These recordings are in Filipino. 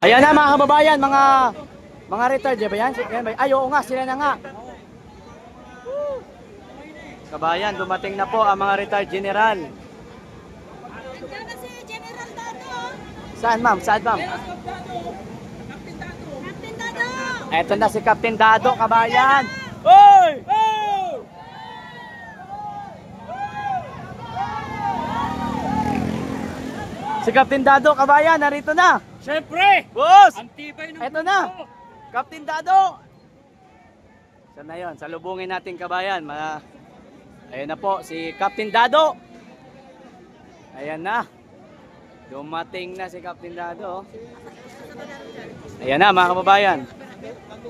Ayan na mga kababayan, mga retired, di ba yan? Ay, oo nga, sila na nga. Kabayan, dumating na po ang mga retired general. Nandiyan na si General Dado. Saan ma'am? Saan ma'am? Captain Dado. Eto na si Captain Dado, kabayan. Hoy! Si Captain Dado, kabayan, narito na. Siyempre! Boss! Antibay ng Eto na. Captain Dado. Saan na yun? Salubungin natin, kabayan. Ayan na po, si Captain Dado. Ayan na. Dumating na si Captain Dado. Ayan na, mga kababayan.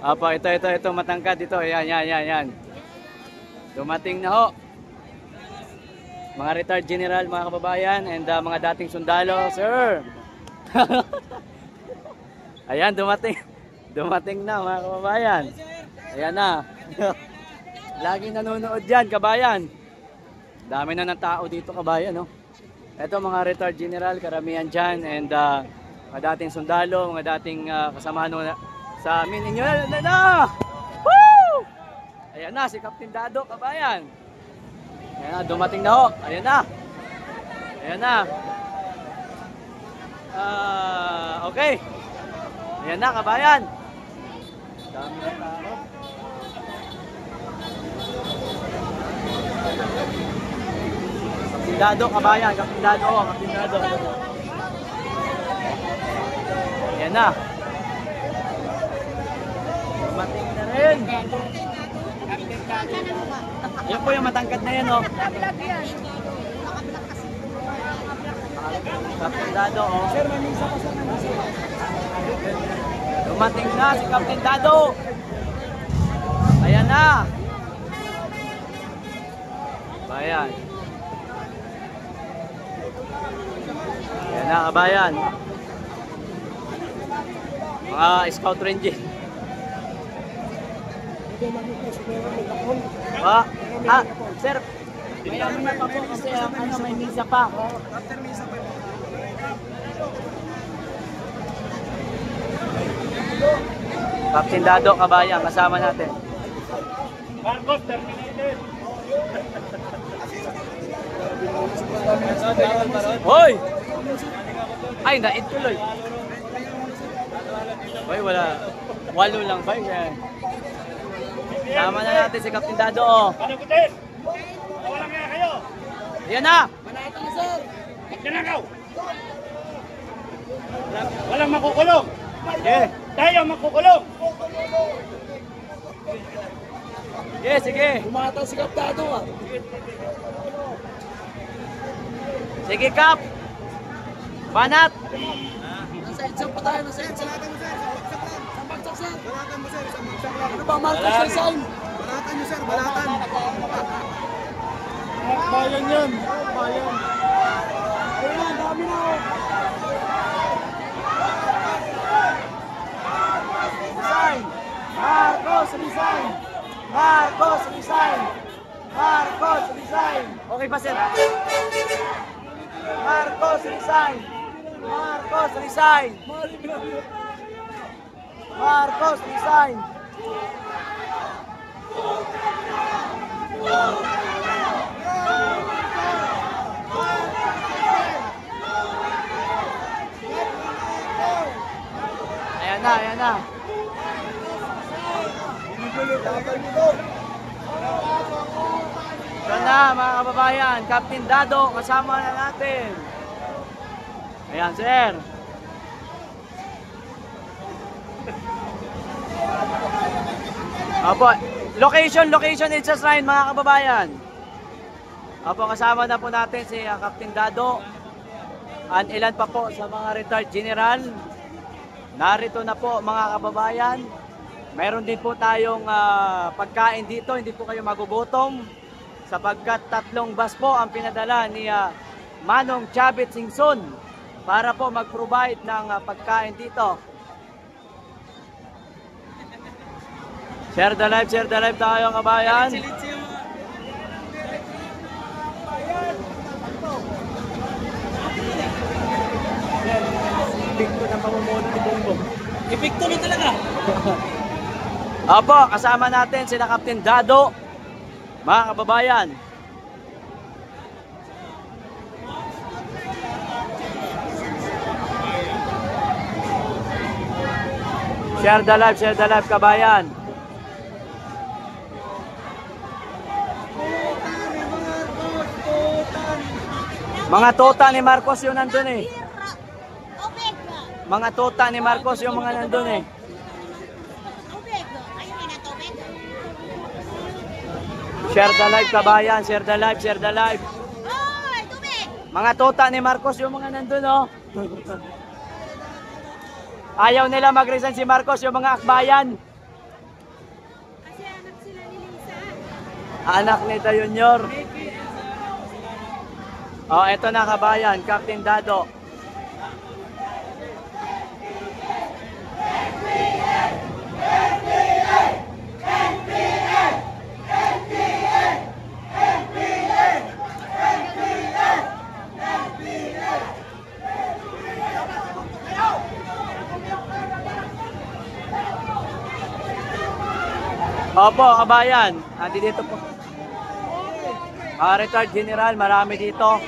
Opo, ito, matangkad ito. Yan. Dumating na ho. Mga retired general, mga kababayan, and mga dating sundalo, sir. Ayan, dumating na, mga kababayan. Ayan na. Laging nanonood dyan, kabayan. Dami na ng tao dito, kabayan, no? Ito, mga retired general, karamihan dyan, and mga dating sundalo, mga dating kasamahan sa amin. Ayan na! Woo! Ayan na, si Captain Dado, kabayan. Ayan na, dumating na ho. Ayan na. Okay. Ayan na, kabayan. Dami na tao. Captain Dado, kabayan. Captain Dado. Ayan na. Dumating na rin. Yan po yung matangkad na yan, oh. Captain Dado, oh. Sir, manisa pa sa manisa. Dumating na si Captain Dado. Ayan na. Bayan. Ayan na, kabayan. Mga Scout Ranger. Sir, may ano na pa po kasi may misa pa. After misa pa. Captain Dado, kabayan, kasama natin. Marcos, terminated. Hoy! Ay, naituloy. Hoy, wala. 8 lang ba? Sama na natin si Captain Dado, oh. Panagutin! Walang nga kayo! Ayan na! Manatang, sir! Magnanakaw! Walang makukulong! Yeah. Tayo makukulong! Yeah, sige. Tumatang si Kaptado, ah! Sige, Kap. Banat. Nasa EDSA pa tayo, nasa EDSA. Sambagsak, sir! Balatan mo, sir! Sambagsak lang! Ano ba, Marcos, sir, sign? Balatan nyo, sir! Balatan! Bayan yan! Bayan! Ayan, dami na, oh! Resign. Marcos, resign. Marcos, resign. Marcos, resign. Okay ba, sir? Marcos, resign. Marcos, resign. Marcos, resign. Ayan na. Ito na, mga kababayan, Captain Dado, kasama na natin. Ayan, sir. Opo, location is just right, mga kababayan. Opo, kasama na po natin si Captain Dado. At ilan pa po sa mga retired general. Narito na po, mga kababayan. Meron din po tayong pagkain dito, hindi po kayo magugutom. Sapagkat 3 bus po ang pinadala ni Manong Chavit Singson para po mag-provide ng pagkain dito. Share the live tayo, kabayan. Big ko na pamumuno ni Bong Epekto na talaga. Opo, kasama natin sila Captain Dado. Mga kababayan. Share the live kabayan. Mga tota ni Marcos yung nandun eh. Tubig. Mga tota ni Marcos yung mga nandun eh. Tubig. Ayaw na tubig. Share the live kabayan, share the live, share the live. Oy, tubig. Mga tota ni Marcos yung mga nandun oh. Ayaw nila mag-resign si Marcos yung mga akbayan. Kasi anak sila ni Lisa. Anak ni Junior. Oh, eto na kabayan, Captain Dado. Opo, kabayan. Andi dito po. Retired General, marami dito.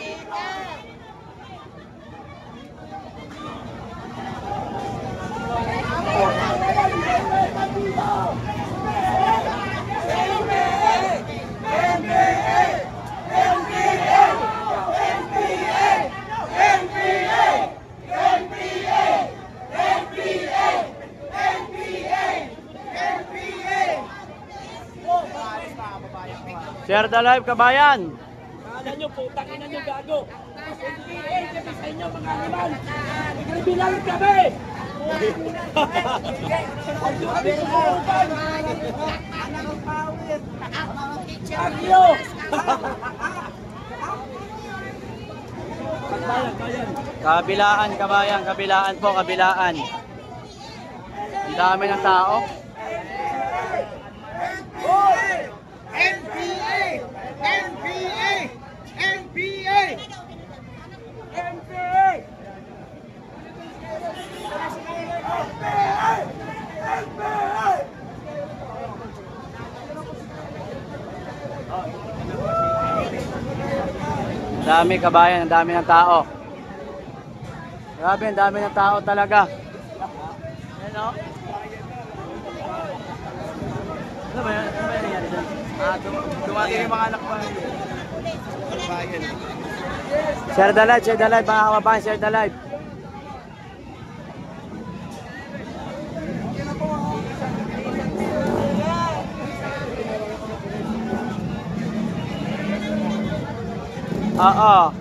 Share the live, kabayan. Kala nyo, putang ina nyo, gago. NBA, kami sa inyo, mga animal. Nagbibilang kami. Agyo. Kabilaan, kabayan, kabilaan po, kabilaan. Ang dami ng tao. NBA! NBA! NBA! NBA! Ang dami kabayan, ang dami ng tao. Grabe, ang dami ng tao talaga. Ano? Ano ba yan? Ano ba yan nangyari dyan? Dumating yung mga anak ko. Share the live, mga kababayan, share the live. Oo.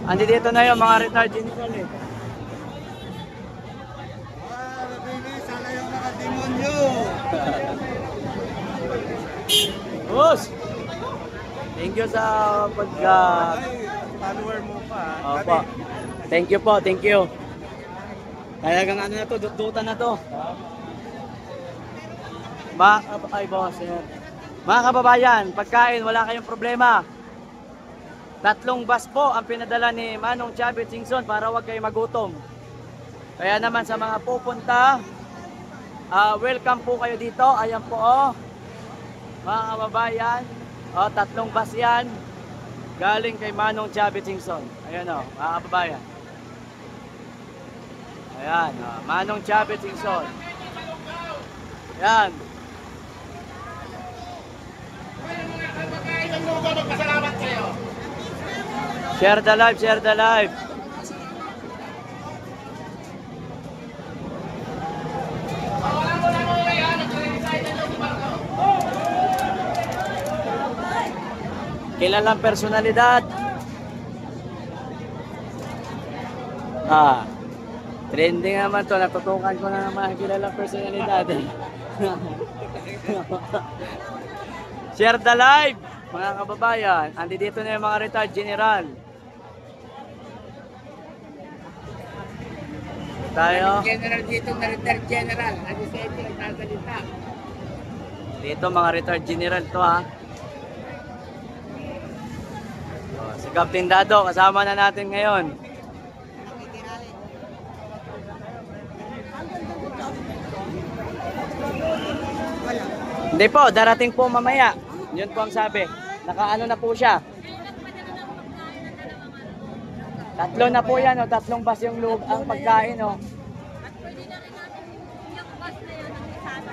Andi dito na yung mga retired general eh. Sana yung mga demonyo! Boss! Thank you sa Follower mo pa. Opo. Thank you po, thank you. Talagang ano na to, dutan na to. Ay boss, mga kababayan, pagkain, wala kayong problema. 3 bus po ang pinadala ni Manong Chavez Singson para wag kayo magutom. Kaya naman sa mga pupunta, welcome po kayo dito. Ayan po oh. Mga kababayan, 3 bus yan. Galing kay Manong Chavez Singson. Ayan oh, mga kababayan. Ayan, Manong Chavez Singson. Ayan. Share the live, share the live. Kilalang personalidad. Trending naman to, natutukan ko na naman kilalang personalidad. Share the live, mga kababayan. Andi dito na yung mga retired general. Tayo. General dito na retired general. Ano sa inyo nagsasalita? Dito mga retired general to ha. Si Captain Dado, kasama na natin ngayon. Hindi po, darating po mamaya. Yun po ang sabi. Nakaano na po siya. Tatlo na po yan, oh. Tatlong bus yung loob, ang pagkain, oh. At pwede na rin natin yung bus na yun ang isasama.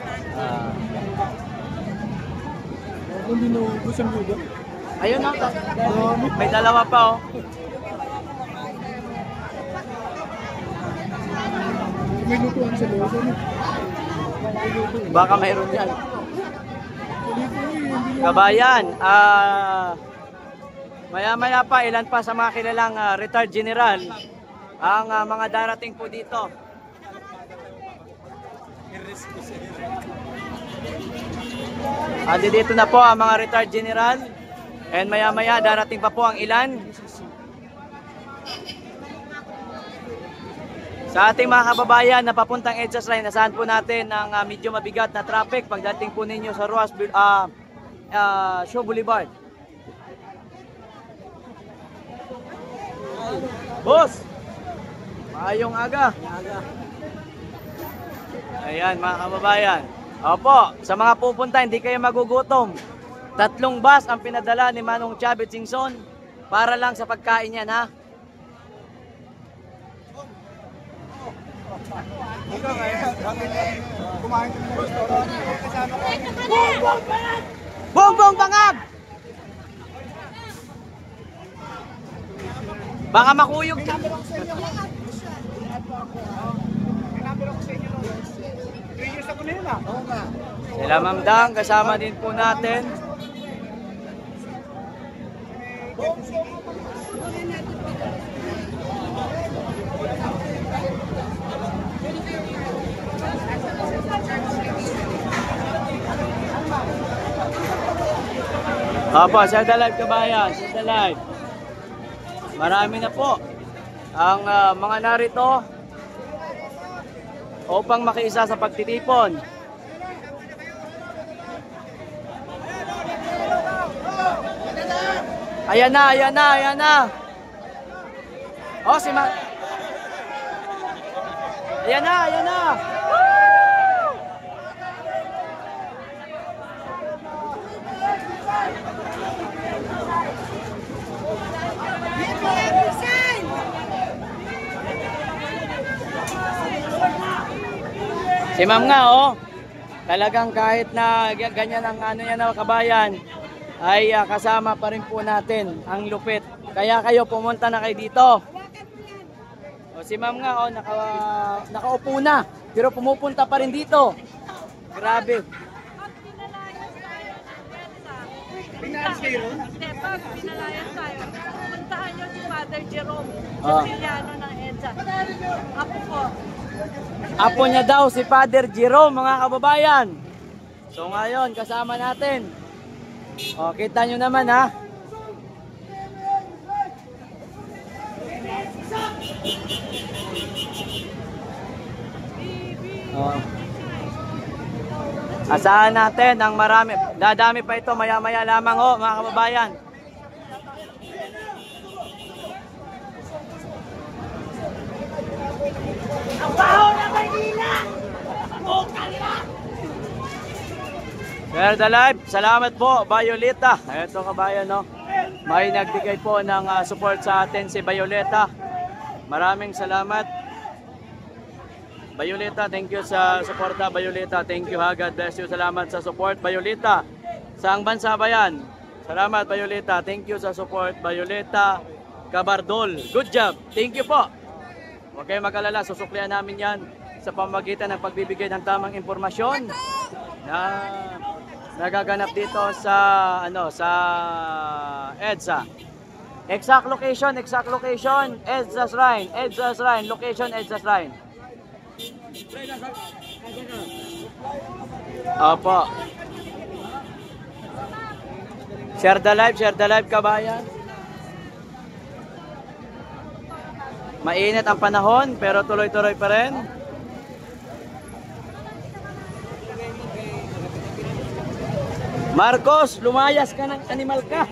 Hindi na ubus ang lugar. Ayun, oh. May dalawa pa, oh. May lutuan sa loob. Baka mayroon yan. Kabayan, maya-maya pa, ilan pa sa mga kilalang retired general ang mga darating po dito. Dito na po ang mga retired general and maya-maya darating pa po ang ilan. Sa ating mga kababayan na papuntang EDSA Shrine, nasaan po natin ang medyo mabigat na traffic pagdating po ninyo sa Roas Show Boulevard. Boss! Maayong aga. Ayan mga kababayan. Opo, sa mga pupunta, hindi kayo magugutom. 3 bus ang pinadala ni Manong Chavez Singson para lang sa pagkain yan, ha? Bongbong Bangag! Baka makuyog. Sila Ma'am Dang, kasama din po natin. Opo, Share the Live kabayan, Share the Live. Marami na po ang mga narito upang makiisa sa pagtitipon. Ayan na, ayan na, ayan na. Oh, si Ma... Ayan na, ayan na. Si Ma'am nga, oh. Talagang kahit na ganyan ang ano yan na kabayan, ay kasama pa rin po natin ang lupit. Kaya kayo pumunta na kayo dito. O, si Ma'am nga, oh, nakaupo na, pero pumupunta pa rin dito. Grabe. Pinalis kayo ron? Hindi, pag pinalayas tayo, puntahan nyo si Father Jerome, Ah. Siciliano ng EDSA. Apo ko. Apo niya daw si Father Jerome, mga kababayan. So ngayon, kasama natin. O, kita nyo naman, ha. O. Asahan natin ang marami. Dadami pa ito, maya-maya lamang, ho, mga kababayan. Share the Live. Salamat po, Violeta. Ito kabayan, no. May nagbigay po ng support sa atin si Violeta. Maraming salamat. Violeta, thank you sa suporta, Violeta. Thank you, ha. God bless you. Salamat sa support, Violeta. Saang bansa ba yan? Salamat, Violeta. Thank you sa support, Violeta Cabardol. Good job. Thank you po. Huwag kayong mag-alala. Susuklian namin yan sa pamamagitan ng pagbibigay ng tamang impormasyon na nagaganap dito sa sa EDSA. Exact location, EDSA Shrine, location EDSA Shrine. Opo. Share the live kabayan. Mainit ang panahon pero tuloy-tuloy pa rin. Marcos, lumayas ka ng animal ka.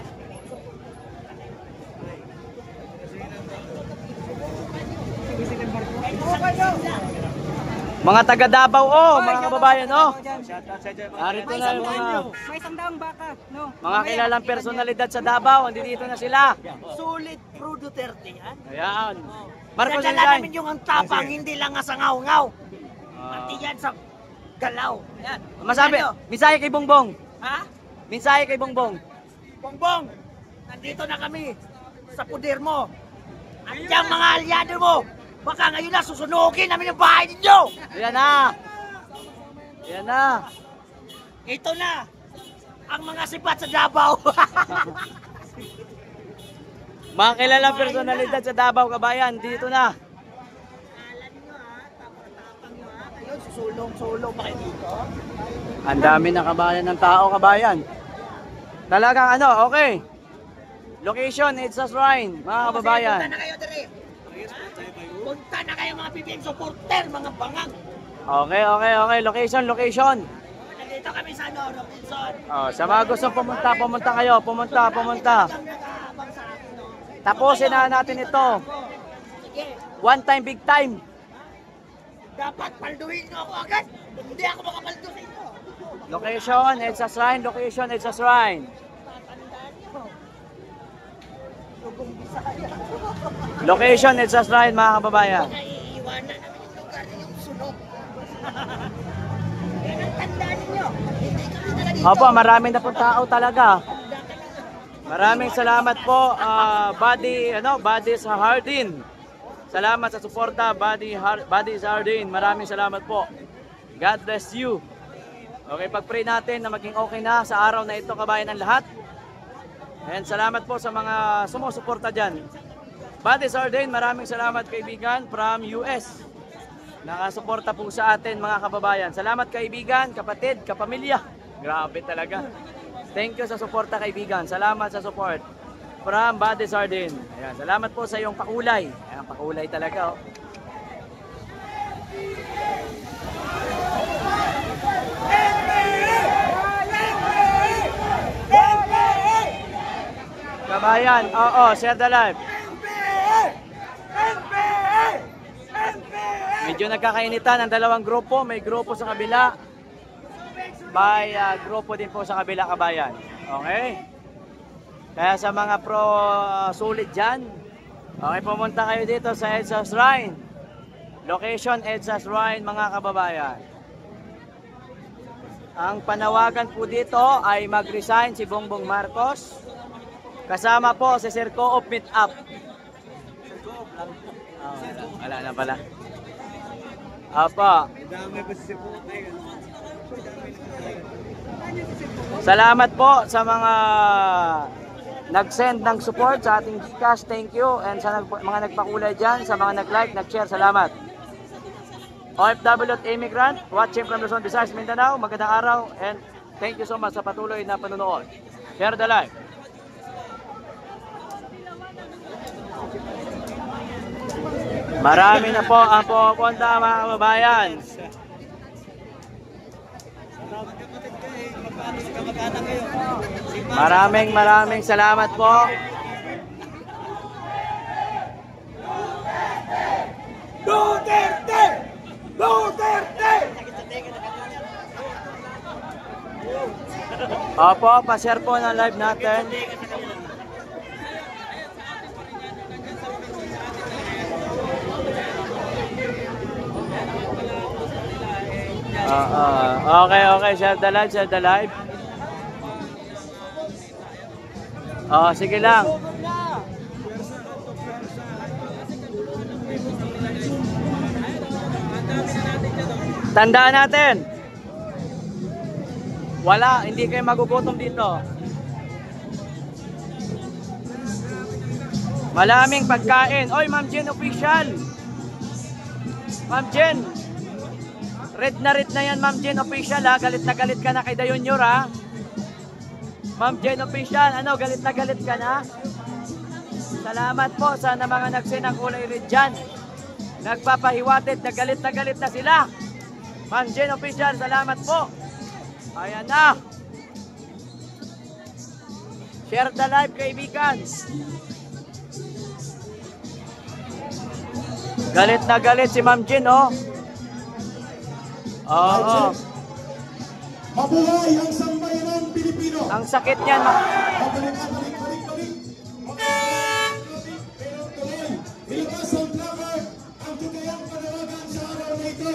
Mga taga Davao, mga kababayan, narito na yung mga May sandang baka, no? mga kilalang personalidad sa Davao, dito na sila. Sulit Pro Duterte, ha? Ayan. Marcos Dadala Inday. namin yung ang tapang, hindi lang nga sa ngaw-ngaw. Pati yan sa galaw. Ayan. Masabi, Ano? mensahe kay Bongbong. Ha? Mensahe kay Bongbong. Bongbong, nandito na kami sa puder mo. At yung mga aliado mo, baka ngayon na susunugin namin yung bahay ninyo. Ayan na. Ayan na. Ito na, ang mga sipat sa Davao. Mga kilalang personalidad sa Davao, kabayan, dito na. Sulong-sulong pa kayo dito. Ang dami na kabayan ng tao, kabayan. Talagang ano, okay. Location, it's a shrine, mga kababayan. Punta na kayo, Dere. Punta na kayo mga BBM supporter, mga bangang. Okay. Location. Nandito kami sa Robinson. Oh, sa mga gusto pumunta kayo. Pumunta. Tapusin na natin ito. Sige, One time, big time. dapat palduhin nyo ako agad. Hindi ako makapaldo sa inyo. Location, it's a shrine. Location, it's a shrine. Location, it's a shrine, mga kababayan. Baka iiwanan namin yung lugar ninyong sunog. Yan ang tandaan ninyo. Hindi kami talaga dito. Opo, marami na po tao talaga. Maraming salamat po, Buddy sa Hardin. Salamat sa suporta, Buddy sa Hardin. Maraming salamat po. God bless you. Okay, pag-pray natin na maging okay na sa araw na ito, kabayan ng lahat. And salamat po sa mga sumusuporta dyan. Buddy sa Hardin, maraming salamat kaibigan from US. Nakasuporta po sa atin mga kababayan. Salamat kaibigan, kapatid, kapamilya. Grabe talaga. Thank you sa suporta kaibigan. Salamat sa support. From Buddy Sardin. Ayan, salamat po sa iyong pakulay. Ayan, pakulay talaga. Oh. Kabayan, oo, share the live. Medyo nagkakainitan ang dalawang grupo. May grupo sa kabila. May grupo din po sa kabila, kabayan. Okay? Kaya sa mga sulit dyan, okay, pumunta kayo dito sa EDSA Shrine. Location, EDSA Shrine, mga kababayan. Ang panawagan po dito ay mag-resign si Bongbong Marcos. Kasama po si Sir Co-op Meet Up. Wala na pala. Apa. Salamat po sa mga nag-send ng support sa ating Gcash. Thank you. And sa mga nagpakulay dyan, sa mga nag-like, nag-share, salamat. OFW at Immigrant, watching from Luzon, Visayas, Mindanao. Magandang araw and thank you so much sa patuloy na panonood. Share the live. Marami na po ang pupunta, mga kababayan. Maraming salamat po. Duterte! Duterte! Opo, pa-share po ng live natin. Okay, share the live. Oh, sige lang. Tandaan natin. Wala, hindi kayo magugutom dito. Malaming pagkain. Oy, Ma'am Jen official. Ma'am Jen. Red na yan, Ma'am Jen official ha. Galit na galit ka na kay Dayonyor ha. Ma'am Jen official, ano, galit na galit ka na? Salamat po sa mga nagsin ng kulay red dyan. Nagpapahiwatit na galit na sila. Ma'am Jen official, salamat po. Ayan na. Share the live, kaibigan. Galit na galit si Ma'am Jen, oh. Oo. Mabuhay ang sambayanang Pilipino. Ang sakit niyan. Balik. Pero tuloy, ilabas ang placard ang tutuyang panawagan sa araw na ito.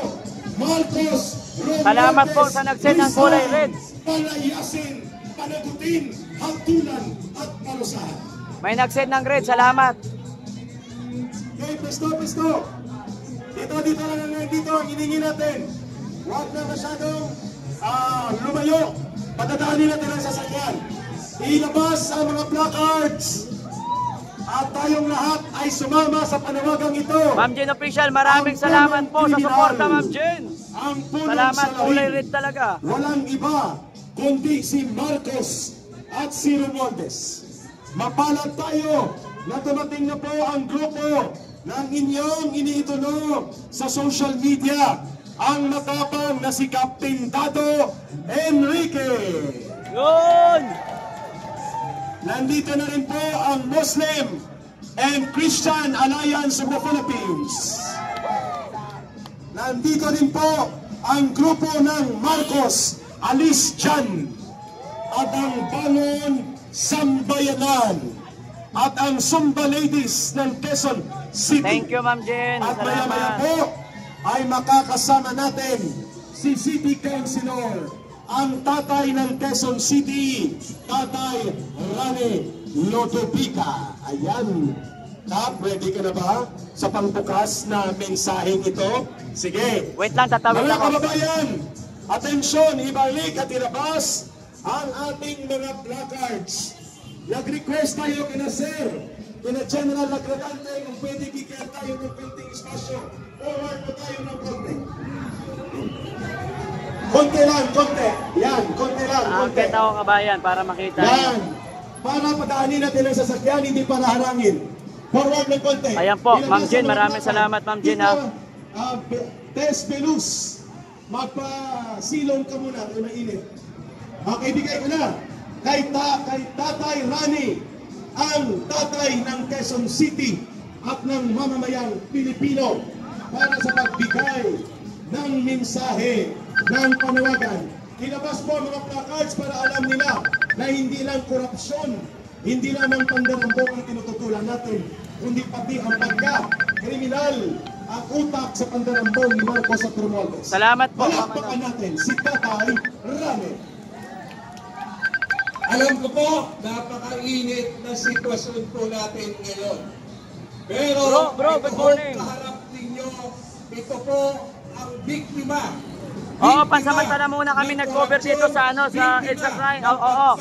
Marcos Romualdez. Salamat po sa nag-send ng kulay red. Palayasin, panagutin, hagtulan at parusahan. May nag-send ng red. Salamat. Okay, pesto. Dito lang dito ang hiningi natin. Huwag na masyadong lumayo. Patadaanin natin ang sasakyan. Ilabas ang mga placards. At tayong lahat ay sumama sa panawagang ito. Ma'am Jen Official, maraming salamat po sa suporta, Ma'am Jen. Ang punong Salamat, salahin. kulay red talaga. Walang iba kundi si Marcos at si Romualdez. Mapalad tayo na dumating na po ang grupo ng inyong iniitunog sa social media, ang matapang na si Captain Dado Enrique. Yun! Nandito na rin po ang Muslim and Christian Alliance of the Philippines. Nandito rin po ang grupo ng Marcos Alis Jan at ang Bangon Sambayanan at ang Sumba Ladies ng Quezon City. Thank you, Ma'am Jen. At maya-maya Salamat. po ay makakasama natin si City Councilor, ang tatay ng Quezon City, Tatay Rani Lodovica. Ayan. Kap, ready ka na ba sa pangbukas na mensaheng ito? Sige. Wait lang, tatawag Mga ako. kababayan, atensyon, ibalik at ilabas ang ating mga placards. Nag-request tayo kina Sir, kina General Lagradante, kung pwede bigyan tayo ng konting espasyo. Forward mo tayo ng konti. Konti lang, konti. Yan, konti lang, konti. Akit ako, kabayan, para makita. Yan. Para padaanin natin ang sasakyan, hindi para harangin. Forward ng konti. Ayan po, Ilabas Ma'am Jen, ang maraming placards. salamat, Ma'am Jen, ha. Dito, Tess Pelus, magpasilong ka muna, kaya mainit. Okay, bigay ko na. Kay Tatay Rani, ang tatay ng Quezon City at ng mamamayang Pilipino para sa pagbigay ng mensahe ng panawagan. Ilabas po ang mga placards para alam nila na hindi lang korupsyon, hindi lamang pandarambong ang tinututulan natin, kundi pati ang pagka-kriminal, ang utak sa pandarambong ni Marcos at Romualdez. Salamat po, Ma'am. Palakpakan natin si Tatay Rani. Alam ko po, napakainit na sitwasyon po natin ngayon. Pero Bro, good morning. kaharap ninyo, ito po ang biktima. Oo, pansamantala muna kami nag-cover dito sa EDSA Shrine. Oo.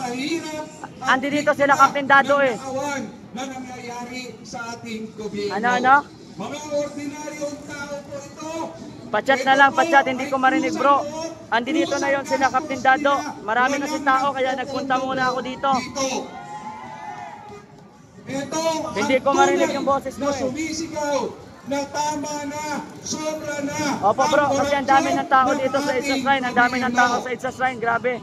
Andi dito sila, Captain Dado, eh. Na nangyayari sa ating gobyerno. Ano? Mga ordinaryong tao po ito. Pachat na lang, pachat, hindi ko marinig, bro. Andi dito na yon sila, Captain Dado. Marami kasi tao, kaya nagpunta muna ako dito. Ito Hindi ko marinig yung boses mo, na eh. sumisigaw na tama na, sobra na. Opo, bro, kasi ang dami ng tao dito sa EDSA Shrine. Ang dami ng tao sa EDSA Shrine, grabe.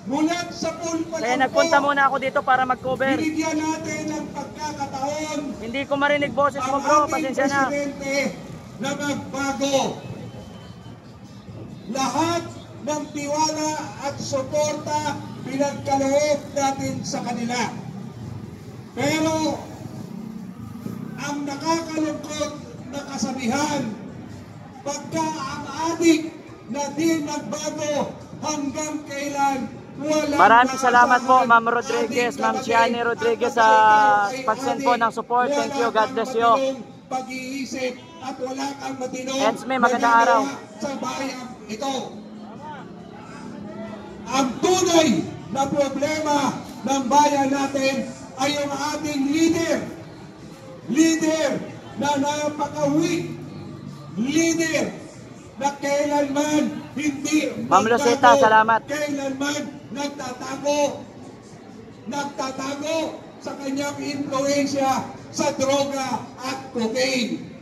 Mulat sa pulpa Kaya nagpunta muna ako dito para mag-cover. binigyan natin ng pagkakataon Hindi ko marinig boses mo, bro. Pasensya na. presidente na magbago. Lahat ng tiwala at suporta pinagkaloob natin sa kanila. Pero ang nakakalungkot na kasabihan, pagka ang adik na di nagbago hanggang kailan, wala. Maraming salamat po, Ma'am Rodriguez, Ma'am Chiani Rodriguez sa pag-send po ng support. Thank you, God bless you. Pag-iisip at wala kang matinong Ensme, magandang araw. sa bayan ito. Ang tunay na problema ng bayan natin ay yung ating leader na napaka-weak, leader na kailanman hindi Ma'am Luceta, salamat. kailanman nagtatago sa kanyang impluensya sa droga at cocaine.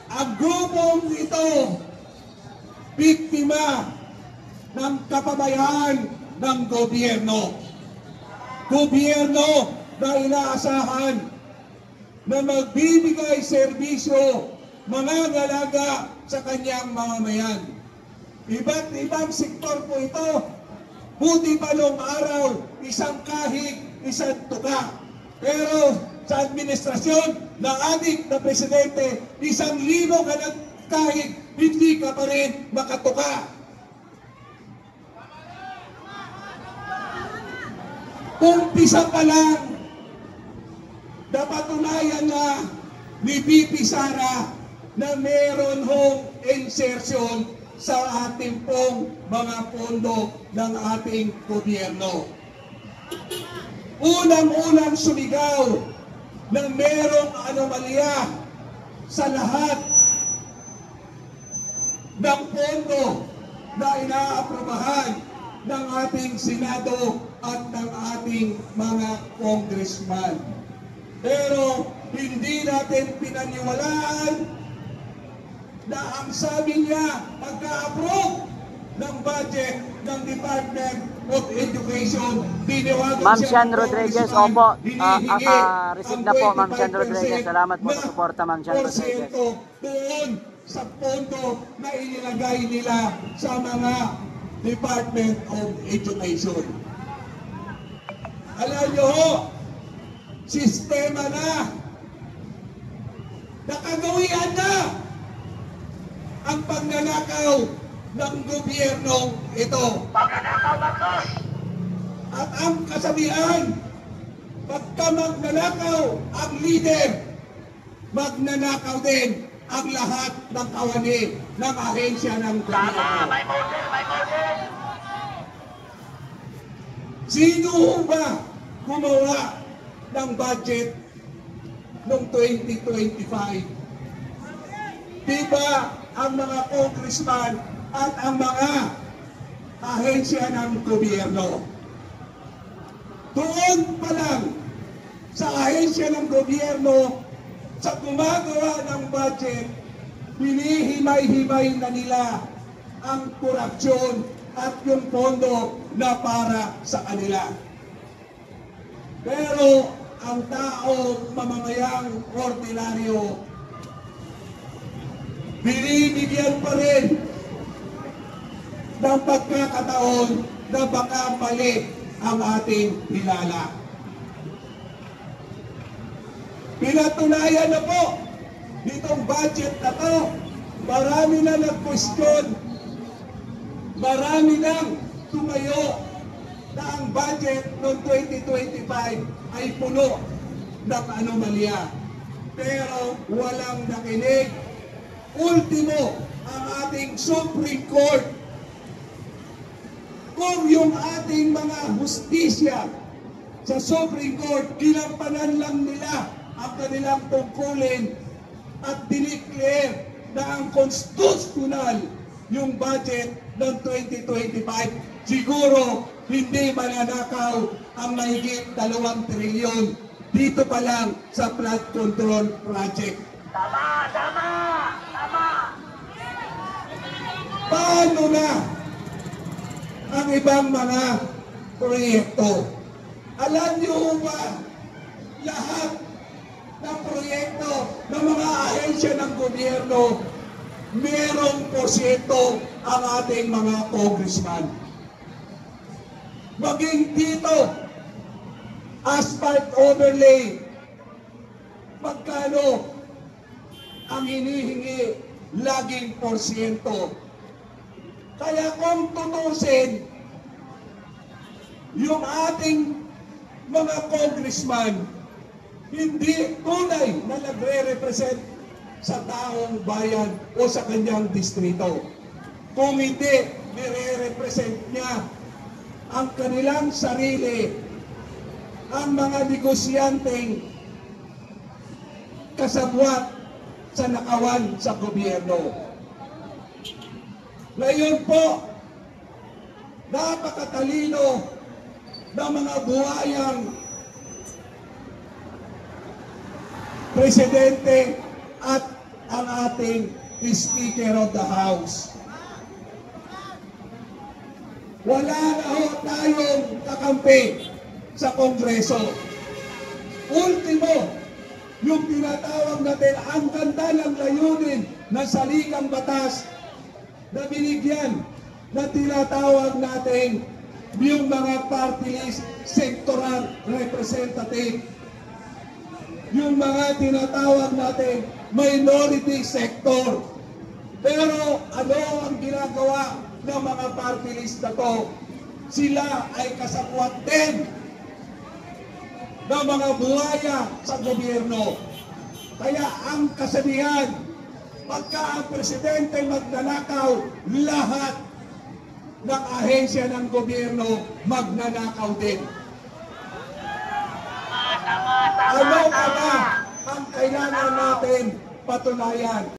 Ang grupong ito, biktima ng kapabayaan ng gobyerno. Gobyerno na inaasahan na magbibigay serbisyo mangangalaga sa kanyang mamamayan. Iba't ibang sektor po ito. Buti pa noong araw, isang kahig, isang tuka. Pero sa administrasyon ng ating na presidente, 1,000 ka ng kahig, hindi ka pa rin makatuka. Umpisa pa lang, napatunayan na ni VP Sara na meron hong insertion sa ating pong mga pondo ng ating gobyerno. Unang-unang sumigaw na merong anomalya sa lahat ng pondo na inaaprobahan ng ating Senado at ng ating mga congressman. Pero hindi natin pinaniwalaan na ang sabi niya pagka-approve ng budget ng Department of Education, tinawagan Ma'am siya Sian ng Rodriguez, congressman, opo. hinihingi Receive ang na po, Ma'am Sian 25% Rodriguez. Salamat po sa suporta, Ma'am Sian Rodriguez. doon sa pondo na inilagay nila sa mga Department of Education. Alam nyo ho, sistema na, nakagawian na ang pagnanakaw ng gobyernong ito. At ang kasabihan, pagka magnanakaw ang leader, magnanakaw din ang lahat ng kawani ng ahensya ng gobyerno. Sino ba gumawa ng budget noong 2025? Diba ang mga congressman at ang mga ahensya ng gobyerno? Doon pa lang sa ahensya ng gobyerno, sa gumagawa ng budget, hinihimay-himay na nila ang korupsyon at yung pondo na para sa kanila. Pero ang tao, mamamayang ordinaryo, binibigyan pa rin ng pagkakataon na baka mali ang ating hilala. Pinatunayan na po ditong budget na to, marami na nag-question, marami nang tumayo na ang budget noong 2025 ay puno ng anomalya. Pero walang nakinig. Ultimo, ang ating Supreme Court. Kung yung ating mga hustisya sa Supreme Court, ginampanan lang nila ang kanilang tungkulin at dineclare na ang constitutional yung budget ng 2025, siguro hindi mananakaw ang mahigit 2 trilyon dito pa lang sa flood control project. Paano na ang ibang mga proyekto? Alam niyo ba, lahat ng proyekto ng mga ahensya ng gobyerno, merong porsyento ang ating mga congressman. Maging dito, asphalt overlay, magkano ang hinihingi, laging porsyento. Kaya kung tutusin, yung ating mga congressman, hindi tunay na nagre-represent sa taong bayan o sa kanyang distrito. Kung hindi, nire-represent niya ang kanilang sarili, ang mga negosyanteng kasabwat sa nakawan sa gobyerno. Ngayon po, napakatalino ng mga buhayang presidente at ang ating Speaker of the House. Wala na ho tayong kakampi sa Kongreso. Ultimo, yung tinatawag natin, ang ganda ng layunin ng saligang batas na binigyan na tinatawag natin yung mga party list sectoral representative. Yung mga tinatawag natin minority sector. Pero ano ang ginagawa ng mga party list na to? Sila ay kasapwat din ng mga buhaya sa gobyerno. Kaya ang kasabihan, pagka ang presidente magnanakaw, lahat ng ahensya ng gobyerno magnanakaw din. Ano ka ba ang kailangan natin patunayan?